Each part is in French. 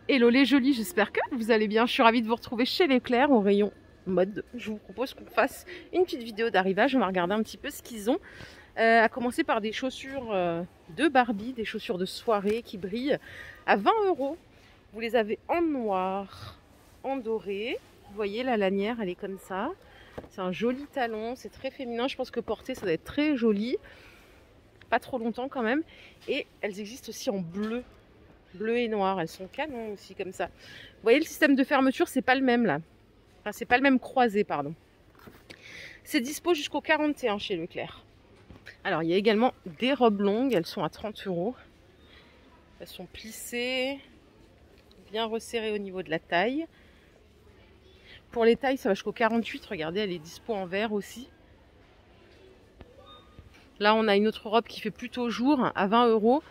Hello les jolis, j'espère que vous allez bien. Je suis ravie de vous retrouver chez Leclerc au rayon mode. Je vous propose qu'on fasse une petite vidéo d'arrivage. On va regarder un petit peu ce qu'ils ont. À commencer par des chaussures de Barbie, des chaussures de soirée qui brillent à 20 €. Vous les avez en noir, en doré. Vous voyez la lanière, elle est comme ça. C'est un joli talon, c'est très féminin. Je pense que porter, ça doit être très joli. Pas trop longtemps quand même. Et elles existent aussi en bleu. Bleu et noir, elles sont canon aussi comme ça. Vous voyez, le système de fermeture, c'est pas le même là. Enfin, c'est pas le même croisé, pardon. C'est dispo jusqu'au 41 chez Leclerc. Alors, il y a également des robes longues, elles sont à 30 €. Elles sont plissées, bien resserrées au niveau de la taille. Pour les tailles, ça va jusqu'au 48. Regardez, elle est dispo en vert aussi. Là, on a une autre robe qui fait plutôt jour à 20 €.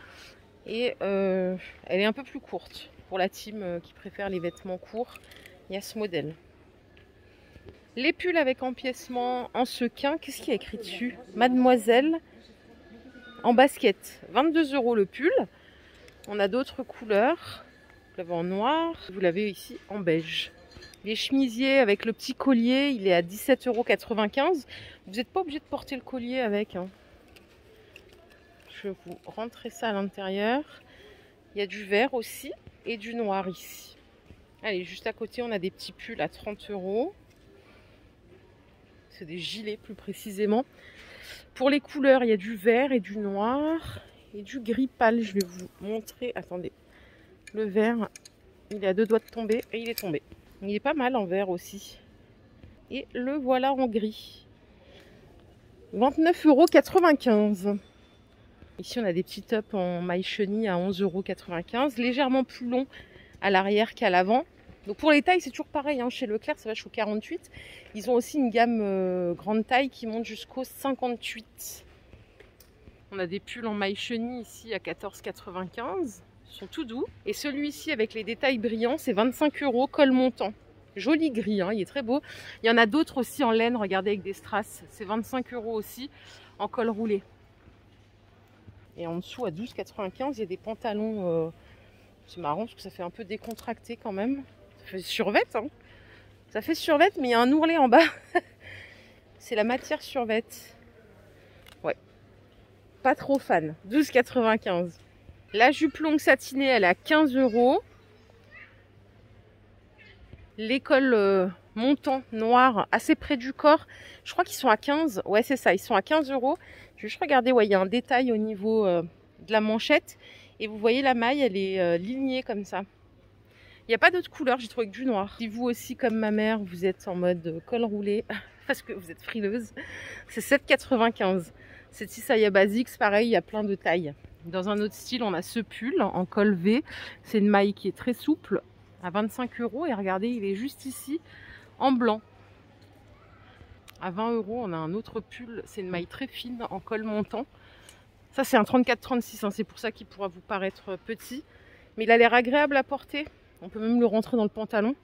Et elle est un peu plus courte. Pour la team qui préfère les vêtements courts, il y a ce modèle. Les pulls avec empiècement en sequin, qu'est-ce qu'il y a écrit dessus? Mademoiselle en basket, 22 € le pull. On a d'autres couleurs. Vous l'avez en noir, vous l'avez ici en beige. Les chemisiers avec le petit collier, il est à 17,95 €. Vous n'êtes pas obligé de porter le collier avec, hein. Je vais vous rentrer ça à l'intérieur. Il y a du vert aussi et du noir ici. Allez, juste à côté, on a des petits pulls à 30 €. C'est des gilets plus précisément. Pour les couleurs, il y a du vert et du noir et du gris pâle. Je vais vous montrer. Attendez. Le vert, il est à deux doigts de tomber et il est tombé. Il est pas mal en vert aussi. Et le voilà en gris. 29,95 €. Ici, on a des petits tops en maille chenille à 11,95 €, légèrement plus long à l'arrière qu'à l'avant. Donc pour les tailles, c'est toujours pareil, hein. Chez Leclerc, ça va jusqu'au 48. Ils ont aussi une gamme grande taille qui monte jusqu'au 58. On a des pulls en maille chenille ici à 14,95 €. Ils sont tout doux. Et celui-ci avec les détails brillants, c'est 25 €, col montant. Joli gris, hein, il est très beau. Il y en a d'autres aussi en laine, regardez, avec des strass. C'est 25 € aussi, en col roulé. Et en dessous, à 12,95 €, il y a des pantalons. C'est marrant parce que ça fait un peu décontracté quand même. Ça fait survêt, hein. Ça fait survêt, mais il y a un ourlet en bas. C'est la matière survêt. Ouais. Pas trop fan. 12,95 €. La jupe longue satinée, elle est à 15 €. Les cols montants noirs, assez près du corps, je crois qu'ils sont à 15. Ouais, c'est ça, ils sont à 15 €. Je vais juste regarder, ouais, il y a un détail au niveau de la manchette. Et vous voyez, la maille, elle est lignée comme ça. Il n'y a pas d'autres couleurs, j'ai trouvé que du noir. Si vous aussi, comme ma mère, vous êtes en mode col roulé, parce que vous êtes frileuse, c'est 7,95 €. C'est Tisaya Basics, pareil, il y a plein de tailles. Dans un autre style, on a ce pull en col V. C'est une maille qui est très souple, à 25 €. Et regardez, il est juste ici, en blanc. À 20 €, on a un autre pull. C'est une maille très fine, en col montant. Ça, c'est un 34-36, hein. C'est pour ça qu'il pourra vous paraître petit. Mais il a l'air agréable à porter. On peut même le rentrer dans le pantalon.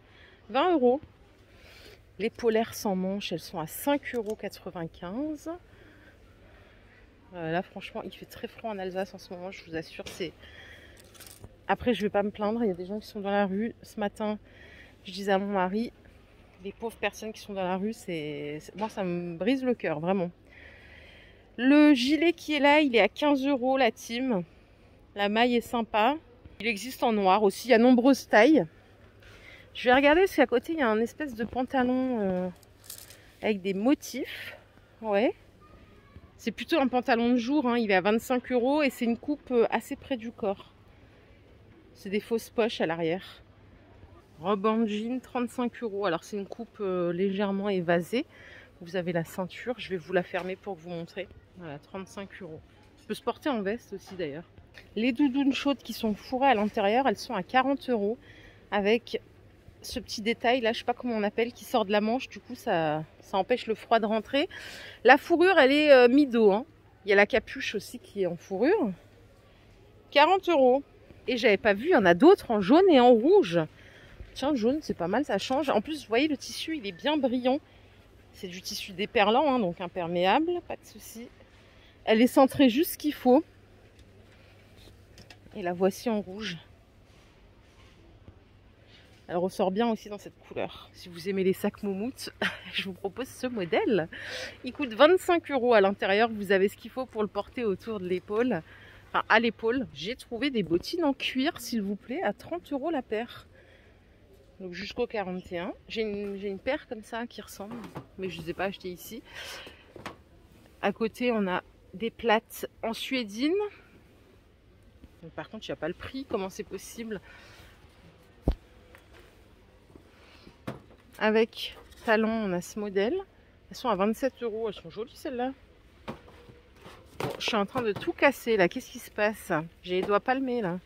20 €. Les polaires sans manches, elles sont à 5,95 €. Là, franchement, il fait très froid en Alsace en ce moment, je vous assure. Après, je vais pas me plaindre. Il y a des gens qui sont dans la rue. Ce matin, je disais à mon mari, les pauvres personnes qui sont dans la rue, moi, ça me brise le cœur, vraiment. Le gilet qui est là, il est à 15 € la team. La maille est sympa. Il existe en noir aussi. Il y a nombreuses tailles. Je vais regarder parce qu'à côté, il y a un espèce de pantalon avec des motifs. Ouais. C'est plutôt un pantalon de jour, hein. Il est à 25 € et c'est une coupe assez près du corps. C'est des fausses poches à l'arrière. Robe en jean, 35 €. Alors c'est une coupe légèrement évasée. Vous avez la ceinture. Je vais vous la fermer pour vous montrer. Voilà, 35 €. Ça peut se porter en veste aussi d'ailleurs. Les doudounes chaudes qui sont fourrées à l'intérieur, elles sont à 40 € avec ce petit détail là, je sais pas comment on appelle, qui sort de la manche. Du coup, ça empêche le froid de rentrer. La fourrure, elle est mi-dos, hein. Il y a la capuche aussi qui est en fourrure. 40 €. Et j'avais pas vu, il y en a d'autres en jaune et en rouge. Tiens, jaune, c'est pas mal, ça change. En plus, vous voyez, le tissu, il est bien brillant. C'est du tissu déperlant, hein, donc imperméable, pas de souci. Elle est centrée juste ce qu'il faut. Et la voici en rouge. Elle ressort bien aussi dans cette couleur. Si vous aimez les sacs moumoutes, je vous propose ce modèle. Il coûte 25 € à l'intérieur. Vous avez ce qu'il faut pour le porter autour de l'épaule. Enfin, à l'épaule. J'ai trouvé des bottines en cuir, s'il vous plaît, à 30 € la paire. Donc jusqu'au 41. J'ai une paire comme ça qui ressemble, mais je ne les ai pas achetées ici. À côté, on a des plates en suédine. Donc, par contre, il n'y a pas le prix. Comment c'est possible? Avec talons, on a ce modèle. Elles sont à 27 €. Elles sont jolies celles-là. Bon, je suis en train de tout casser là. Qu'est-ce qui se passe? J'ai les doigts palmés là.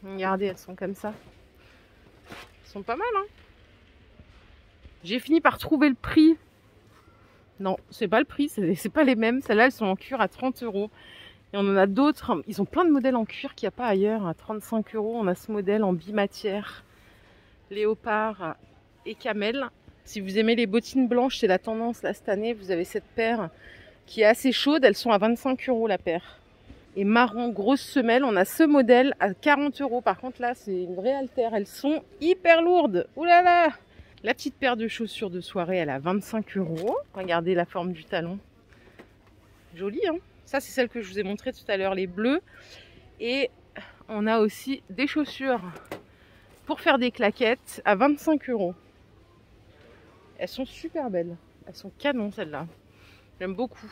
Regardez, elles sont comme ça. Elles sont pas mal, hein. J'ai fini par trouver le prix. Non, c'est pas le prix, c'est pas les mêmes. Celles-là, elles sont en cuir à 30 €. Et on en a d'autres. Ils ont plein de modèles en cuir qu'il n'y a pas ailleurs. À 35 €, on a ce modèle en bimatière. Léopard et camel. Si vous aimez les bottines blanches, c'est la tendance là cette année. Vous avez cette paire qui est assez chaude. Elles sont à 25 € la paire. Et marron, grosse semelle, on a ce modèle à 40 €. Par contre là, c'est une vraie haltère. Elles sont hyper lourdes. Ouh là là! La petite paire de chaussures de soirée, elle est à 25 €. Regardez la forme du talon. Jolie, hein? Ça, c'est celle que je vous ai montré tout à l'heure, les bleus. Et on a aussi des chaussures pour faire des claquettes à 25 €. Elles sont super belles. Elles sont canon celles-là. J'aime beaucoup.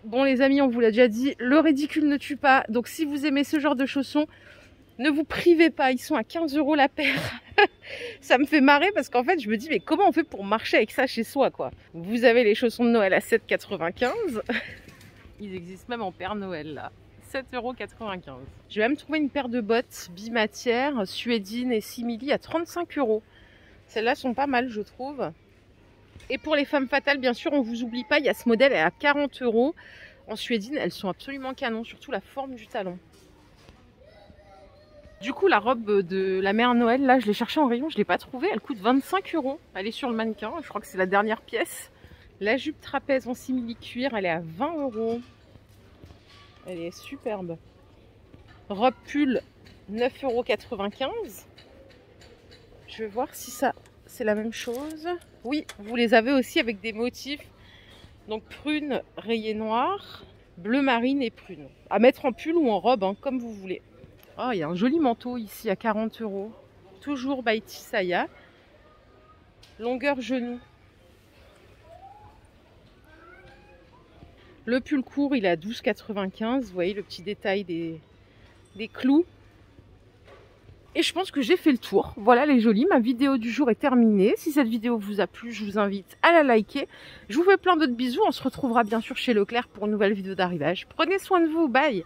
Bon les amis, on vous l'a déjà dit, le ridicule ne tue pas. Donc si vous aimez ce genre de chaussons, ne vous privez pas. Ils sont à 15 € la paire. Ça me fait marrer parce qu'en fait je me dis mais comment on fait pour marcher avec ça chez soi quoi. Vous avez les chaussons de Noël à 7,95 €. Ils existent même en Père Noël là. 7,95 €. Je vais même trouver une paire de bottes bimatière, suédine et simili à 35 €. Celles-là sont pas mal, je trouve. Et pour les femmes fatales, bien sûr, on vous oublie pas, il y a ce modèle, elle est à 40 €. En suédine, elles sont absolument canon, surtout la forme du talon. Du coup, la robe de la mère Noël, là, je l'ai cherchée en rayon, je ne l'ai pas trouvée. Elle coûte 25 €. Elle est sur le mannequin, je crois que c'est la dernière pièce. La jupe trapèze en simili cuir, elle est à 20 €. Elle est superbe. Robe pull, 9,95 €. Je vais voir si ça, c'est la même chose. Oui, vous les avez aussi avec des motifs. Donc prune rayée noire, bleu marine et prune. À mettre en pull ou en robe, hein, comme vous voulez. Oh, il y a un joli manteau ici à 40 €. Toujours by Tisaya. Longueur genou. Le pull court, il est à 12,95 €. Vous voyez le petit détail des clous. Et je pense que j'ai fait le tour. Voilà les jolis, ma vidéo du jour est terminée. Si cette vidéo vous a plu, je vous invite à la liker. Je vous fais plein d'autres bisous. On se retrouvera bien sûr chez Leclerc pour une nouvelle vidéo d'arrivage. Prenez soin de vous, bye!